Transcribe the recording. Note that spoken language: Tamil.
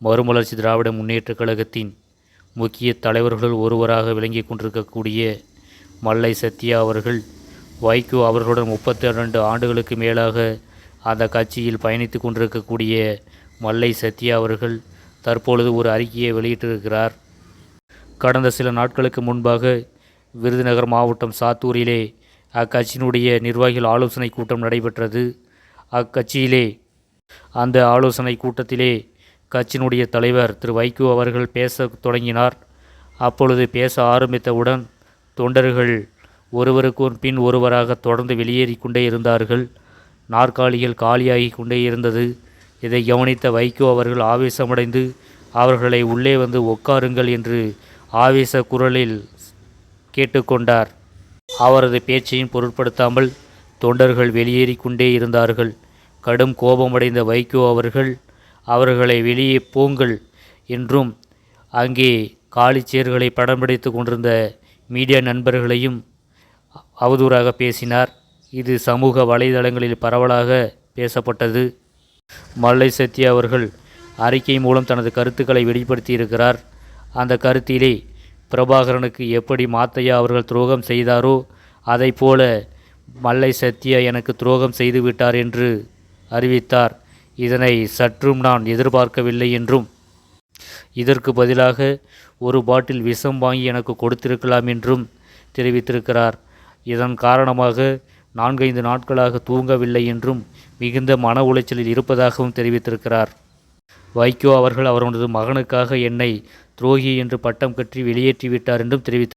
மறுமலர்ச்சி திராவிட முன்னேற்றக் கழகத்தின் முக்கிய தலைவர்கள் ஒருவராக விளங்கி கொண்டிருக்கக்கூடிய மல்லை சத்யா அவர்கள் வைகோ அவர்களுடன் 32 ஆண்டுகளுக்கு மேலாக அந்த கட்சியில் பயணித்து கொண்டிருக்கக்கூடிய மல்லை சத்யா அவர்கள் தற்பொழுது ஒரு அறிக்கையை வெளியிட்டிருக்கிறார். கடந்த சில நாட்களுக்கு முன்பாக விருதுநகர் மாவட்டம் சாத்தூரிலே அக்கட்சியினுடைய நிர்வாகிகள் ஆலோசனை கூட்டம் நடைபெற்றது. அக்கட்சியிலே அந்த ஆலோசனை கூட்டத்திலே கட்சியினுடைய தலைவர் திரு வைகோ அவர்கள் பேச தொடங்கினார். அப்பொழுது பேச ஆரம்பித்தவுடன் தொண்டர்கள் ஒருவருக்கு பின் ஒருவராக தொடர்ந்து வெளியேறி கொண்டே இருந்தார்கள். நாற்காலிகள் காலியாகி கொண்டே இருந்தது. இதை கவனித்த வைகோ அவர்கள் ஆவேசமடைந்து அவர்களை உள்ளே வந்து உட்காருங்கள் என்று ஆவேச குரலில் கேட்டுக்கொண்டார். அவரது பேச்சையும் பொருட்படுத்தாமல் தொண்டர்கள் வெளியேறி கொண்டே இருந்தார்கள். கடும் கோபமடைந்த வைகோ அவர்கள் அவர்களை வெளியே போங்கள் என்றும் அங்கே காலி சேர்களை படம் பிடித்து கொண்டிருந்த மீடியா நண்பர்களையும் அவதூறாக பேசினார். இது சமூக வலைதளங்களில் பரவலாக பேசப்பட்டது. மல்லை சத்யா அவர்கள் அறிக்கை மூலம் தனது கருத்துக்களை வெளிப்படுத்தியிருக்கிறார். அந்த கருத்திலே பிரபாகரனுக்கு எப்படி மாத்தையா அவர்கள் துரோகம் செய்தாரோ அதை போல மல்லை சத்யா எனக்கு துரோகம் செய்துவிட்டார் என்று அறிவித்தார். இதனை சற்றும் நான் எதிர்பார்க்கவில்லை என்றும் இதற்கு பதிலாக ஒரு பாட்டில் விஷம் வாங்கி எனக்கு கொடுத்திருக்கலாம் என்றும் தெரிவித்திருக்கிறார். இதன் காரணமாக 4-5 நாட்களாக தூங்கவில்லை என்றும் மிகுந்த மன உளைச்சலில் இருப்பதாகவும் தெரிவித்திருக்கிறார். வைகோ அவர்கள் அவரது மகனுக்காக என்னை துரோகி என்று பட்டம் கட்டி வெளியேற்றிவிட்டார் என்றும் தெரிவித்தார்.